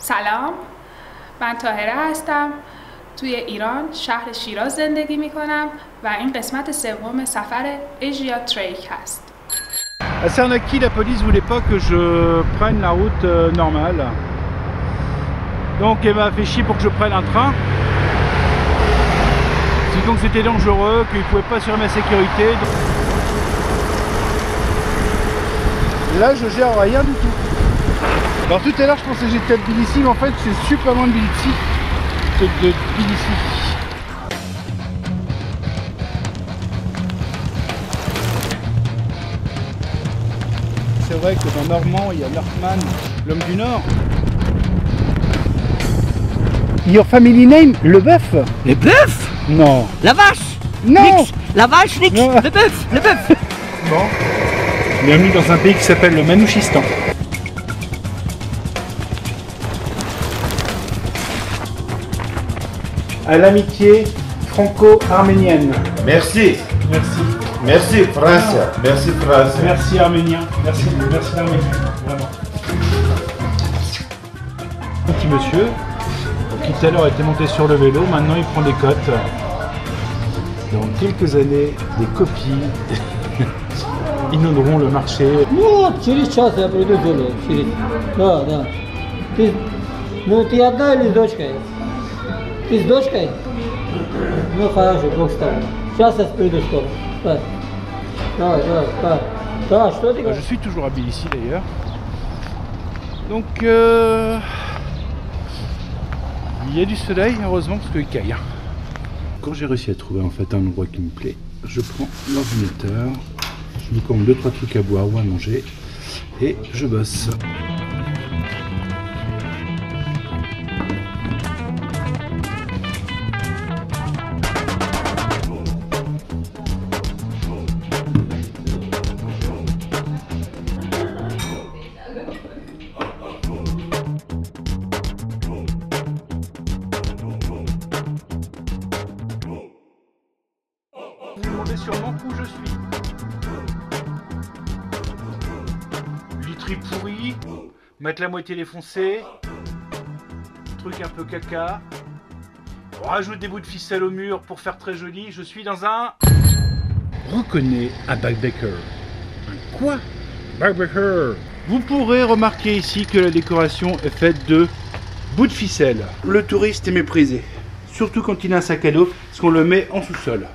سلام، من طاهره هستم. توی ایران شهر شیراز زندگی میکنم و این قسمت سوم سفر ایژیا تریک هست. À Cernakky, la police voulait pas que je prenne la route normale. Donc elle m'a fait chier pour que je prenne un train. C'est donc c'était dangereux, qu'ils ne pouvaient pas assurer ma sécurité. Là je gère rien du tout. Alors tout à l'heure je pensais que j'étais à Tbilissi, mais en fait c'est super loin de Tbilissi. De Tbilissi. C'est vrai que dans Normand il y a Northman, l'homme du Nord. Your family name, le bœuf? Le bœuf? Non. La vache? Non. Nix. La vache, Nix. Non. Le bœuf, le bœuf. Bon. Bienvenue dans un pays qui s'appelle le Manouchistan. À l'amitié franco-arménienne. Merci. Merci. Merci France. Merci France. Merci arménien. Merci l'arménien. Vraiment. Petit monsieur, qui tout à l'heure était monté sur le vélo, maintenant il prend des cotes. Dans quelques années, des copies inonderont le marché. Ну, через час я приду делаю. Да, да. Ну, ты одна или с дочкой? Ты с дочкой? Ну, хорошо, Бог с тобой. Сейчас я приду скоро. Да. Давай, давай. Да, что ты говоришь? Je suis toujours à Tbilissi d'ailleurs. Donc, il y a du soleil, heureusement, parce qu'il caille. Quand j'ai réussi à trouver en fait un endroit qui me plaît, je prends l'ordinateur, je me commande 2-3 trucs à boire ou à manger et je bosse. Vous me demandez sûrement où je suis. Literie pourrie, mettre la moitié défoncée, truc un peu caca. On rajoute des bouts de ficelle au mur pour faire très joli. Je suis dans un... Reconnais un backpacker. Un quoi? Backpacker. Vous pourrez remarquer ici que la décoration est faite de bouts de ficelle. Le touriste est méprisé, surtout quand il a un sac à dos, parce qu'on le met en sous-sol.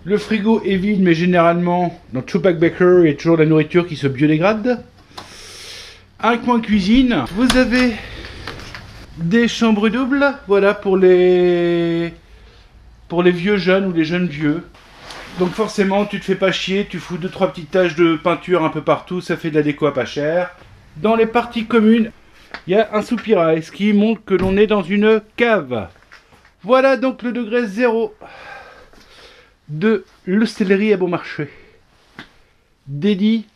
Le frigo est vide, mais généralement, dans tout backpacker, il y a toujours de la nourriture qui se biodégrade. Un coin cuisine. Vous avez des chambres doubles, voilà, pour les vieux jeunes ou les jeunes vieux. Donc forcément, tu te fais pas chier, tu fous 2-3 petites taches de peinture un peu partout, ça fait de la déco à pas cher. Dans les parties communes, il y a un soupirail, ce qui montre que l'on est dans une cave. Voilà donc le degré 0. De l'hostellerie à bon marché. Dédit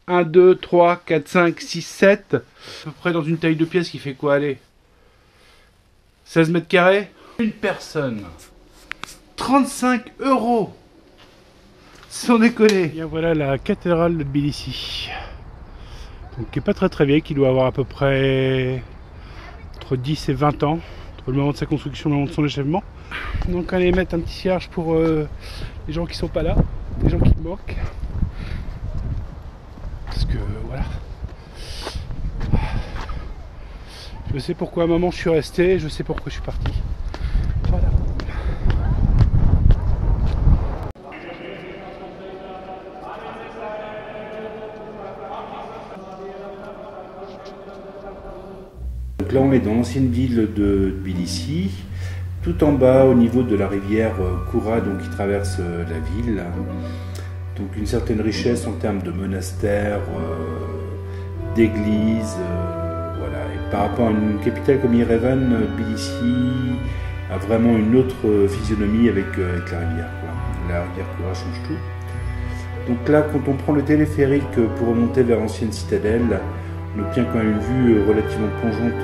1, 2, 3, 4, 5, 6, 7. À peu près dans une taille de pièce qui fait quoi, allez, 16 mètres carrés. Une personne. 35 €. Sans déconner. Bien voilà la cathédrale de Tbilissi. Donc qui est pas très vieille, qui doit avoir à peu près entre 10 et 20 ans. Entre le moment de sa construction et le moment de son achèvement. Donc allez mettre un petit cierge pour les gens qui sont pas là, les gens qui me manquent. Parce que voilà. Je sais pourquoi à un moment je suis resté, je sais pourquoi je suis parti. Voilà. Donc là on est dans l'ancienne ville de Tbilissi. Tout en bas, au niveau de la rivière Koura, donc qui traverse la ville. Donc une certaine richesse en termes de monastères, d'églises, voilà. Et par rapport à une capitale comme Yerevan, Tbilissi a vraiment une autre physionomie avec la rivière. Voilà. La rivière Koura change tout. Donc là, quand on prend le téléphérique pour remonter vers l'ancienne citadelle, on obtient quand même une vue relativement plongeante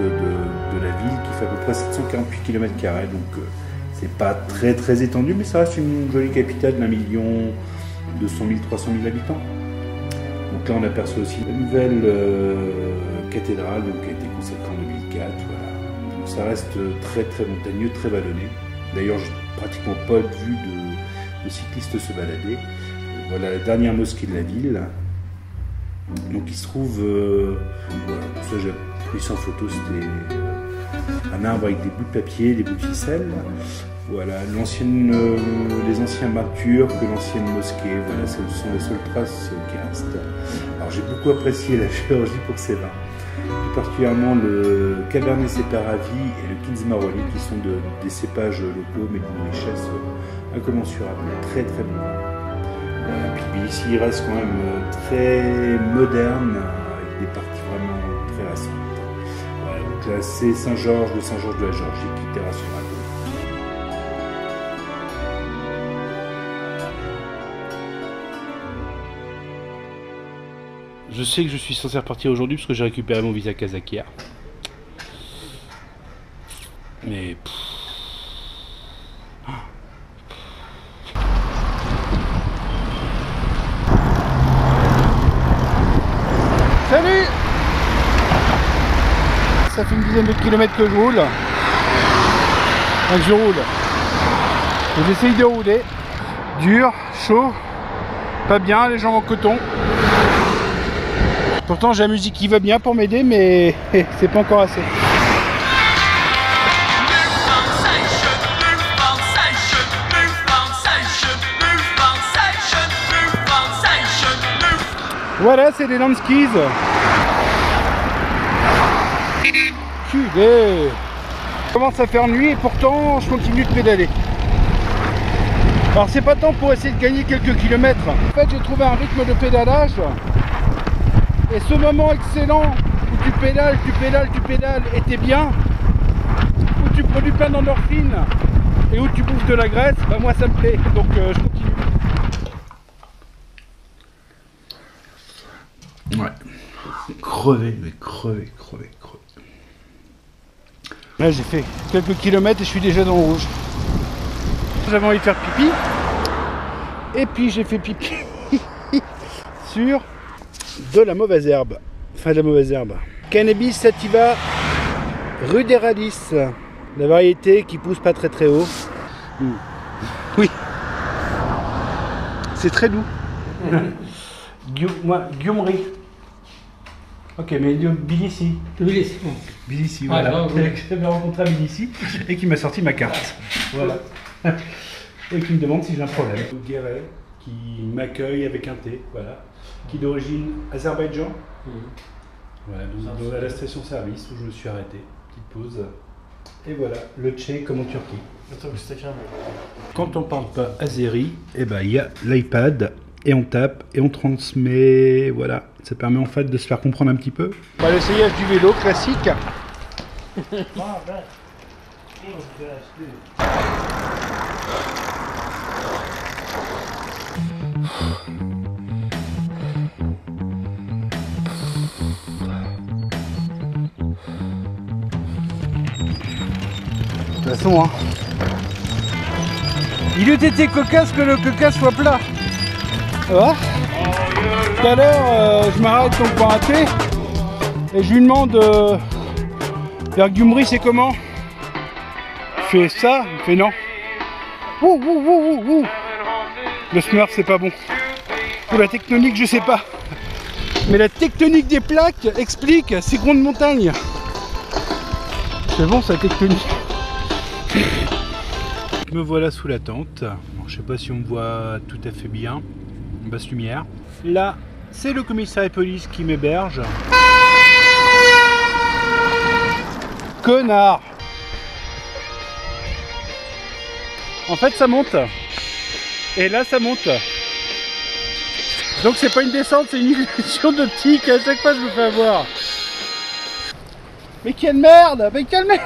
de la ville qui fait à peu près 748 km², donc c'est pas très étendu, mais ça reste une jolie capitale d'1 200 000 300 000 habitants. Donc là on aperçoit aussi la nouvelle cathédrale donc, qui a été consacrée en 2004. Voilà. Donc, ça reste très très montagneux, très vallonné. D'ailleurs, j'ai pratiquement pas vu de cyclistes se balader. Voilà la dernière mosquée de la ville. Donc il se trouve, voilà, ça j'ai pris ça en photo, c'était un arbre avec des bouts de papier, des bouts de ficelle. Voilà, les anciens martyrs que l'ancienne mosquée, voilà, ce sont les seules traces qui restent. Alors j'ai beaucoup apprécié la Géorgie pour ses vins, plus particulièrement le Cabernet Separavi et le Kinzmaroli, qui sont des cépages locaux mais d'une richesse incommensurable, très très bon vin. Voilà, puis ici il reste quand même très moderne, avec des parties vraiment très récentes. Voilà, donc là c'est Saint-Georges de la Géorgie qui terrasse sur la côte. Je sais que je suis censé repartir aujourd'hui parce que j'ai récupéré mon visa Kazakhia. Mais... Salut! Ça fait une dizaine de kilomètres que je roule. Enfin, que je roule. Et j'essaye de rouler. Dur, chaud, pas bien, les jambes en coton. Pourtant j'ai la musique qui va bien pour m'aider, mais c'est pas encore assez. Voilà, c'est des landskis. Culé. Commence à faire nuit et pourtant je continue de pédaler. Alors c'est pas tant pour essayer de gagner quelques kilomètres. En fait j'ai trouvé un rythme de pédalage. Et ce moment excellent où tu pédales et t'es bien, où tu produis plein d'endorphines et où tu bouffes de la graisse, bah moi ça me plaît, donc je continue. Ouais, crevé, mais crevé. Là j'ai fait quelques kilomètres et je suis déjà dans le rouge. J'avais envie de faire pipi, et puis j'ai fait pipi sur de la mauvaise herbe. Enfin de la mauvaise herbe. Cannabis sativa ruderalis. La variété qui pousse pas très très haut. Oui. C'est très doux. Gyumri. Ok, mais Tbilissi. Tbilissi, voilà. J'avais rencontré à Tbilissi et qui m'a sorti ma carte. Voilà. Et qui me demande si j'ai un problème. Guéret, qui m'accueille avec un thé, voilà. Qui est d'origine Azerbaïdjan. Voilà, donc à la station-service où je me suis arrêté. Petite pause. Et voilà, le tché comme en Turquie. Quand on parle pas azéri, eh ben, il y a l'iPad et on tape et on transmet. Voilà, ça permet en fait de se faire comprendre un petit peu. Bah, l'essayage du vélo classique. De toute façon, hein, il eût été cocasse que le cocasse soit plat. Voilà. Tout à l'heure, je m'arrête donc pour un thé et je lui demande vers Gyumri c'est comment. Je fais ça, il fait non. Le Smurf c'est pas bon. Pour la tectonique je sais pas. Mais la tectonique des plaques explique ces grandes montagnes. C'est bon ça tectonique. Me voilà sous la tente. Bon, je sais pas si on me voit tout à fait bien. Basse lumière. Là, c'est le commissariat de police qui m'héberge. Connard! En fait, ça monte. Et là, ça monte. Donc, c'est pas une descente, c'est une illusion d'optique. À chaque fois, je me fais avoir. Mais quelle merde! Mais quelle merde!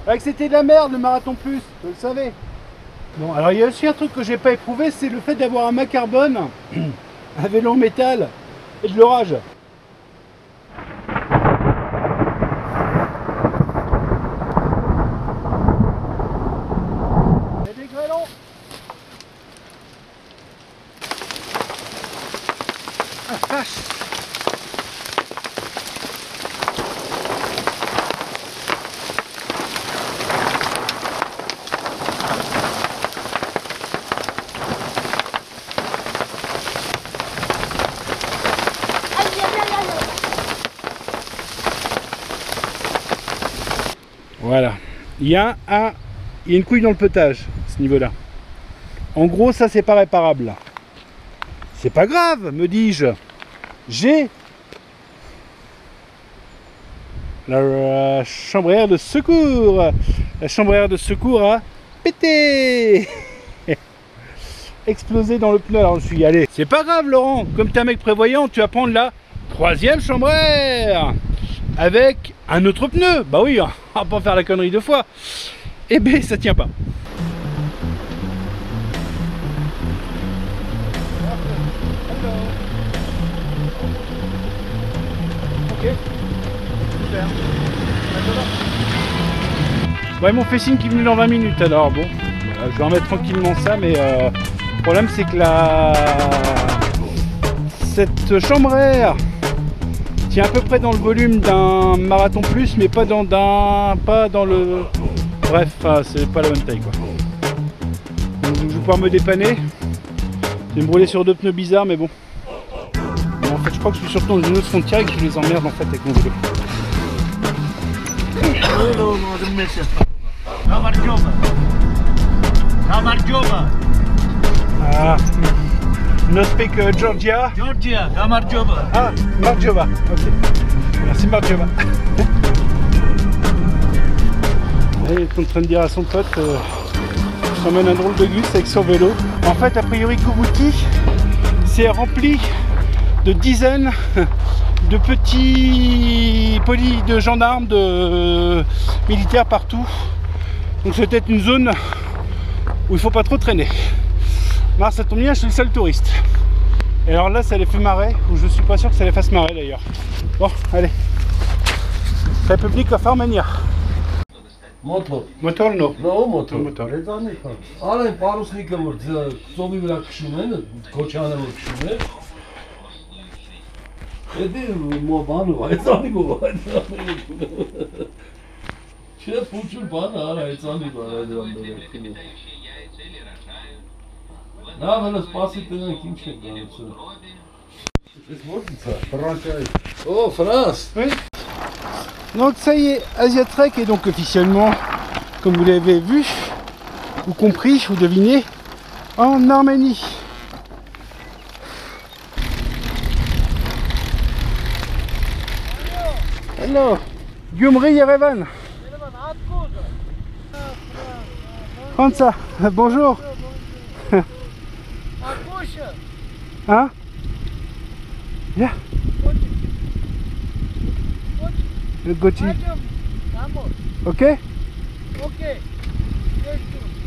Que c'était de la merde le marathon plus, je le savais. Bon, alors il y a aussi un truc que j'ai pas éprouvé, c'est le fait d'avoir un mât carbone, un vélo en métal et de l'orage. Il y a des grêlons. Ah, vache. Voilà. Il y a une couille dans le potage, à ce niveau-là. En gros, ça, c'est pas réparable. C'est pas grave, me dis-je. J'ai la chambre à air de secours. La chambre à air de secours a pété. Explosé dans le pneu. Alors je suis allé. C'est pas grave, Laurent. Comme t'es un mec prévoyant, tu vas prendre la 3e chambre à air avec un autre pneu. Bah oui, on va pas faire la connerie 2 fois. Eh ben, ça tient pas. Ok, super. Ouais, ils m'ont fait signe qu'ils venaient dans 20 minutes, alors bon, voilà, je vais remettre tranquillement ça, mais le problème c'est que cette chambre à air tient à peu près dans le volume d'un Marathon Plus, mais pas dans le... Bref, c'est pas la même taille quoi. Donc je vais pouvoir me dépanner. Je vais me brûler sur 2 pneus bizarres, mais bon. Mais en fait, je crois que je suis surtout dans une autre frontière et que je les emmerde en fait avec mon vélo. Ah, no speak Georgia. Georgia, Gamarjoba. Ah, Marjova. Ok. Merci Marjova. Elle est en train de dire à son pote, j'emmène un drôle de gus avec son vélo. En fait, a priori, Kubouti, c'est rempli de dizaines de petits polis de gendarmes, de militaires partout. Donc c'est peut-être une zone où il faut pas trop traîner. Mars, ça tombe bien, je suis le seul touriste. Et alors là, ça les fait marrer, ou je suis pas sûr que ça les fasse marrer d'ailleurs. Bon, allez. République of Armenia. Motor. Motor, no. No, motor. Motor. Ale parusnike ծովի վրա քշում են, Քոչանը քշում է։ Էդի մոբանը հայցանի գովայցանի։ Չէ, փուչուր բանը արա հայցանի բանը դրան։ Նա վելը սպասի տնենք ինչ են գանցում։ Ես ո՞րից է։ Oh, France. Oui. Donc ça y est, Asia Trek est donc officiellement, comme vous l'avez vu, ou compris, ou deviné, en Arménie. Hello, Gyumri Yerevan. França, bonjour. Hein? Yeah. Le Gotti. Ok?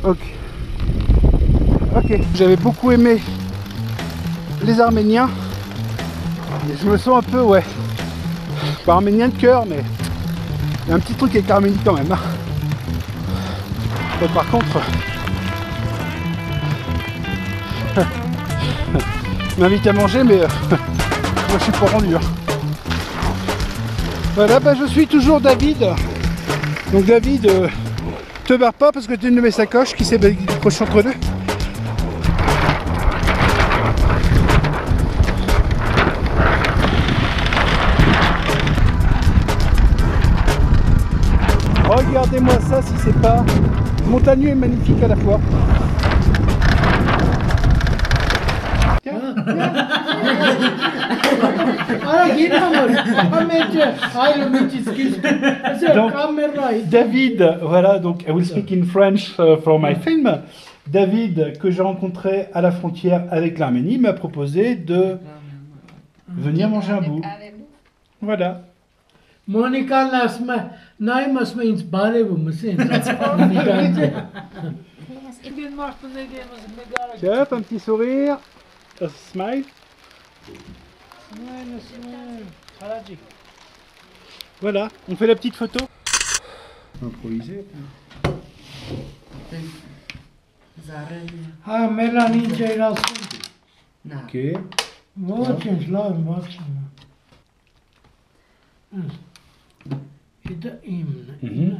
Ok. Ok. J'avais beaucoup aimé les Arméniens. Et je me sens un peu, ouais, pas arménien de cœur, mais il y a un petit truc avec l'Arménie quand même. Hein. Et par contre, il m'invite à manger, mais moi je suis pas rendu. Hein. Voilà, bah, je suis toujours David. Donc David, te barre pas parce que tu es une de mes sacoches qui s'est décrochée entre deux. Regardez-moi ça si c'est pas montagneux et magnifique à la fois. Donc, David, voilà, donc I will speak in French for my film. David, que j'ai rencontré à la frontière avec l'Arménie, m'a proposé de venir manger un bout. Voilà. Monica Naimas means Barevum. Tiens, un petit sourire. A smile. Voilà, on fait la petite photo. Improvisé. Ah, Mélanie, Ok. Watching slime, watching. İde imne.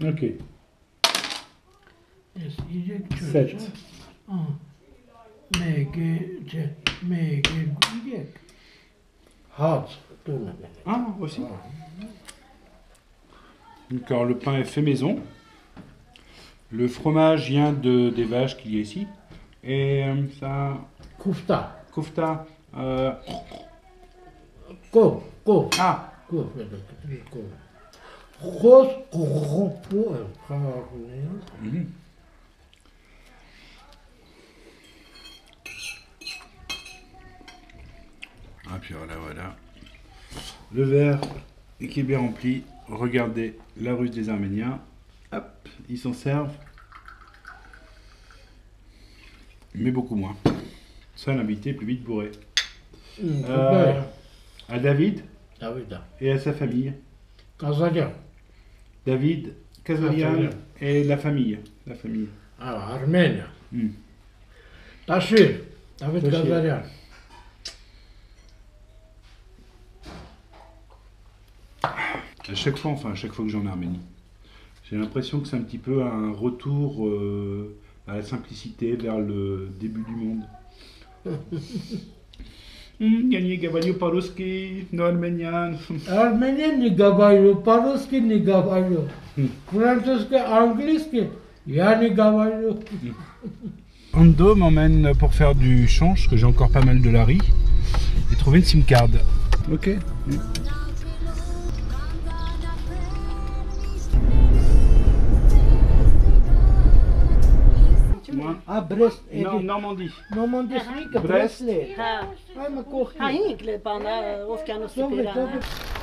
Ok. Yes, yiyecek 7. Mege yiyecek. Hat. Ah, aussi. Donc, alors, le pain est fait maison. Le fromage vient des vaches qu'il y a ici. Et ça... Kufta. Kofta. Ko. Ah, Ko. Ros. ah puis voilà. Le verre qui est bien rempli. Regardez la russe des Arméniens. Hop, ils s'en servent. Mais beaucoup moins. Ça, l'invité est plus vite bourré. À David et à sa famille. Kazarian. David, Kazarian et la famille. Ah, Arménie. Tachir. David Tachir. Kazarian. À chaque fois que j'en ai en Arménie, j'ai l'impression que c'est un petit peu un retour à la simplicité vers le début du monde. Gagné Gavalio Paroski, no Arménian. Arménien ni говорю, по-русски не говорю. Французски, английски я не говорю. Ando m'emmène pour faire du change, parce que j'ai encore pas mal de lari, et trouver une SIM card. Ok. А Брест, Non, Normandie. Normandie, Brest.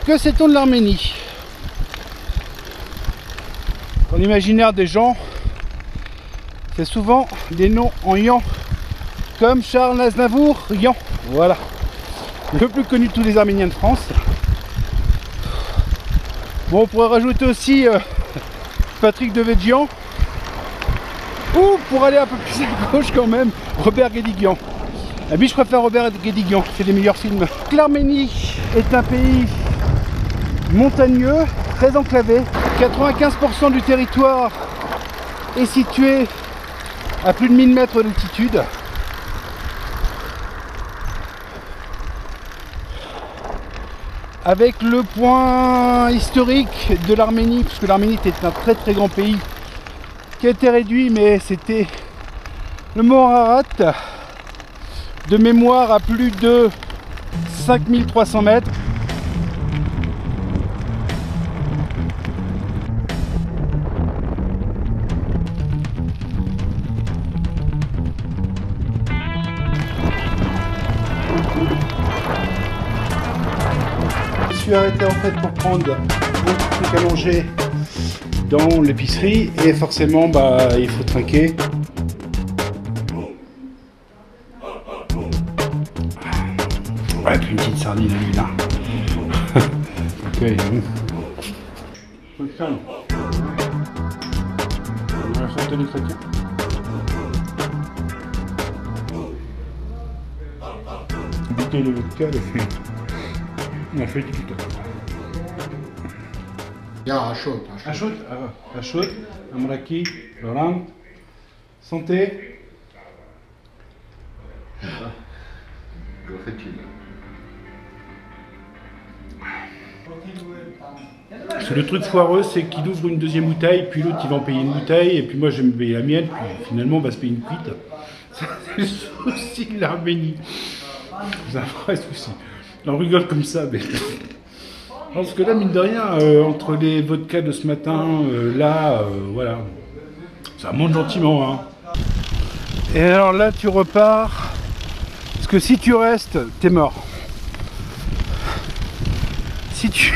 Que sait-on de l'Arménie? Dans l'imaginaire des gens, c'est souvent des noms en yan, comme Charles Aznavour, Yan. Voilà. Le plus connu de tous les Arméniens de France. Bon, on pourrait rajouter aussi Patrick Devedjian. Ou pour aller un peu plus à gauche quand même, Robert Guédiguian. Ah oui, je préfère Robert Guédiguian, c'est les meilleurs films. L'Arménie est un pays montagneux, très enclavé. 95% du territoire est situé à plus de 1000 mètres d'altitude. Avec le point historique de l'Arménie, puisque l'Arménie était un très très grand pays qui a été réduit, mais c'était le mont Ararat, de mémoire à plus de 5300 mètres. Je suis arrêté en fait pour prendre un truc à manger dans l'épicerie et forcément il faut trinquer. Ouais, puis une petite sardine à l'huile là. Ok. On va faire tenir chrétien. Bouteille de vodka, on a fait du pita. Ashot, Amraki, Laurent, santé. Parce que le truc foireux, c'est qu'il ouvre une deuxième bouteille, puis l'autre il va en payer une bouteille, et puis moi je vais me payer la mienne, puis finalement on va se payer une cuite. C'est le souci de l'Arménie. C'est un vrai souci. On rigole comme ça, mais... Parce que là, mine de rien, entre les vodkas de ce matin, voilà, ça monte gentiment. Hein. Et alors là, tu repars, parce que si tu restes, t'es mort. Si tu...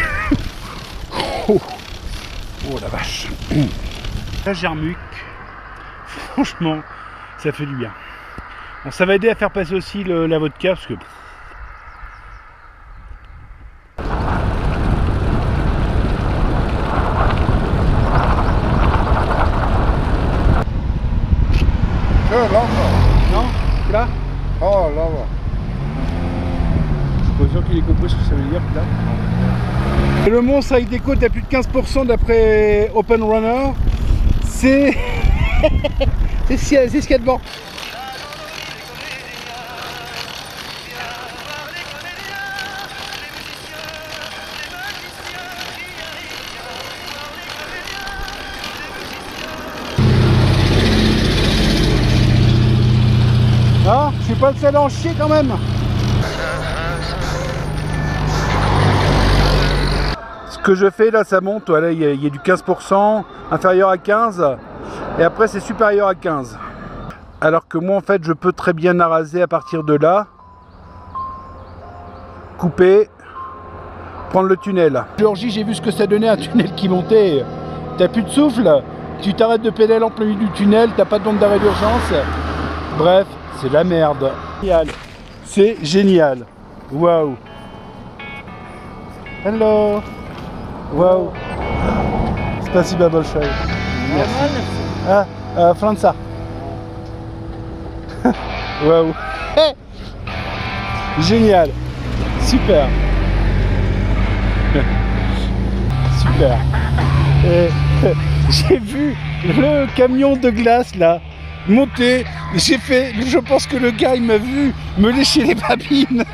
oh la vache. La Germuc, franchement, ça fait du bien. Bon, ça va aider à faire passer aussi la vodka, parce que... Là-bas. Non? Là? Oh, là-bas. vois ce que ça veut dire, putain. Et le monstre avec des côtes à plus de 15% d'après Open Runner, c'est... c'est ce qu'il y a devant. Ah, je suis pas le seul à en chier quand même. Ce que je fais là, ça monte, voilà, il y a du 15%, inférieur à 15, et après c'est supérieur à 15. Alors que moi en fait je peux très bien araser à partir de là, couper, prendre le tunnel. Géorgie, j'ai vu ce que ça donnait un tunnel qui montait. T'as plus de souffle, tu t'arrêtes de pédaler en plein milieu du tunnel, t'as pas de bande d'arrêt d'urgence. Bref, c'est la merde. Génial. C'est génial. Waouh. Hello. Waouh. Spasiba большое. Merci. Ah, França. Waouh. Génial. Super. Super. Et j'ai vu le camion de glace là monter. J'ai fait, je pense que le gars il m'a vu me lécher les babines.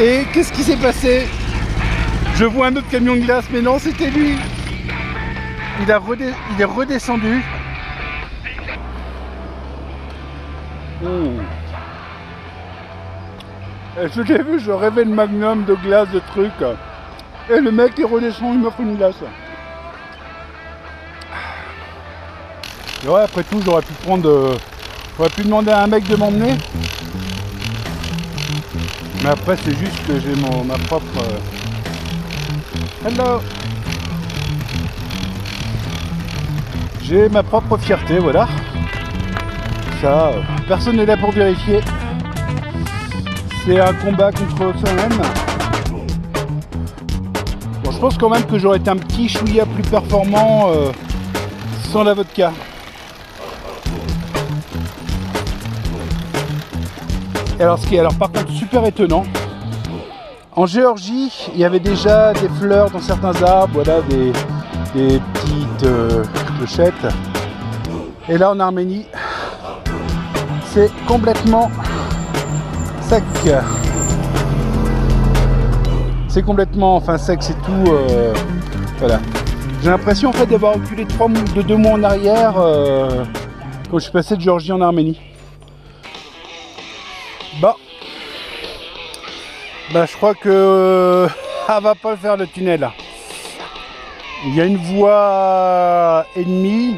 Et qu'est-ce qui s'est passé? Je vois un autre camion de glace, mais non, c'était lui. Il est redescendu. Et je l'ai vu, je rêvais de magnum, de glace, de trucs. Et le mec il redescend, il m'offre une glace. Et ouais, après tout, j'aurais pu prendre... j'aurais pu demander à un mec de m'emmener. Mais après, c'est juste que j'ai ma propre... Hello. J'ai ma propre fierté, voilà. Ça, personne n'est là pour vérifier. C'est un combat contre soi-même. Bon, je pense quand même que j'aurais été un petit chouïa plus performant sans la vodka. Et alors, ce qui est par contre super étonnant, en Géorgie, il y avait déjà des fleurs dans certains arbres, voilà, des petites clochettes. Et là, en Arménie, c'est complètement sec. C'est complètement, enfin sec, c'est tout. Voilà. J'ai l'impression en fait d'avoir reculé de 2 mois en arrière quand je suis passé de Géorgie en Arménie. Bah, je crois que ça va pas le faire le tunnel. Il y a une voie et demie.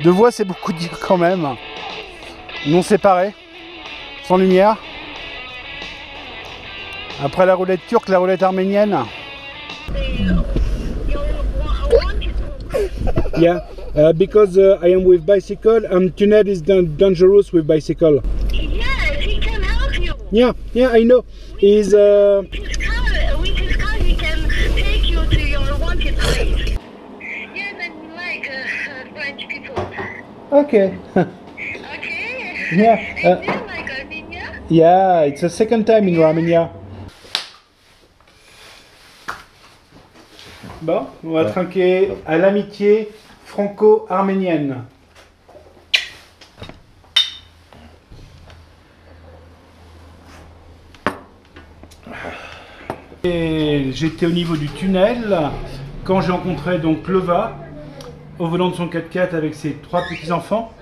2 voies, c'est beaucoup dire quand même. Non séparées, sans lumière. Après la roulette turque, la roulette arménienne. Yeah, because I am with bicycle, tunnel is dangerous with bicycle. Yes, he can help you. Yeah, I know. Is With his car, he can take you to your wanted place. Yes, I like French people. okay. Okay. Yeah. And do you like Armenia? Yeah, it's the second time in Armenia. Bon, on va trinquer à l'amitié franco-arménienne. Et j'étais au niveau du tunnel quand j'ai rencontré donc Lova au volant de son 4x4 avec ses 3 petits-enfants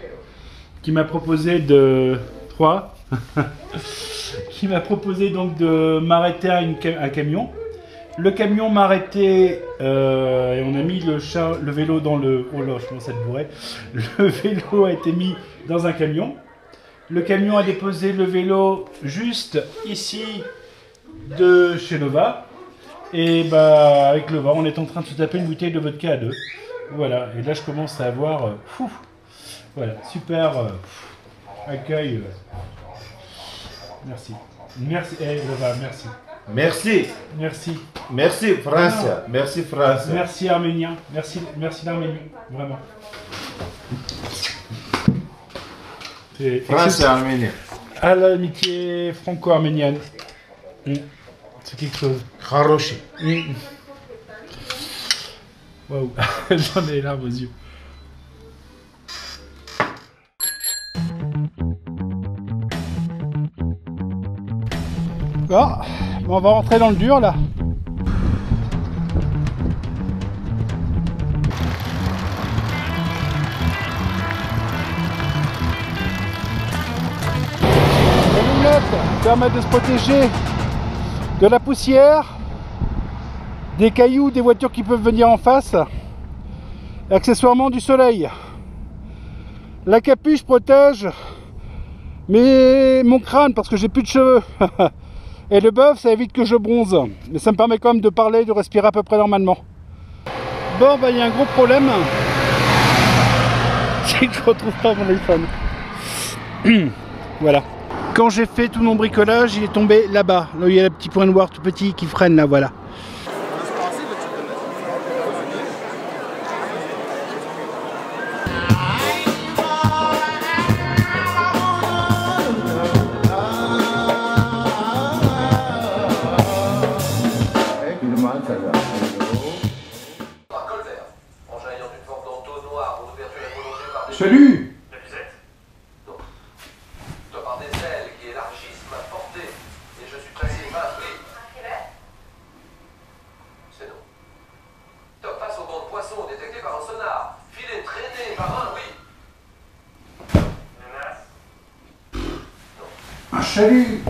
qui m'a proposé de... 3 qui m'a proposé donc de m'arrêter à un camion. Le camion m'a arrêté et on a mis le vélo dans le... Oh là, je commence à être bourré. Le vélo a été mis dans un camion. Le camion a déposé le vélo juste ici de chez Lova. Et bah avec Lova, on est en train de se taper une bouteille de vodka à 2. Voilà, et là je commence à avoir... voilà, super accueil. Merci. Merci, Lova, merci. Merci. Merci. Merci France. Merci France. Merci Arménien. Merci l'Arménie. Vraiment. France et Arménie. À l'amitié franco-arménienne. C'est quelque chose. Хороший. Waouh, j'en ai les larmes aux yeux. Bon, on va rentrer dans le dur là. Les lunettes permettent de se protéger de la poussière, des cailloux, des voitures qui peuvent venir en face, et accessoirement du soleil. La capuche protège mon crâne parce que j'ai plus de cheveux. Et le bœuf, ça évite que je bronze. Mais ça me permet quand même de parler, de respirer à peu près normalement. Bon, bah il y a un gros problème. C'est que je retrouve pas mon iPhone. Voilà. Quand j'ai fait tout mon bricolage, il est tombé là-bas. Là où il y a le petit point noir tout petit qui freine là, voilà. Salut! La musette? Non. Toi par des ailes qui élargissent ma portée, et je suis placé face, oui. C'est non. Top face au banc de poisson détecté par un sonar. Filet traîné par un, oui. Menace? Non. Un chalut!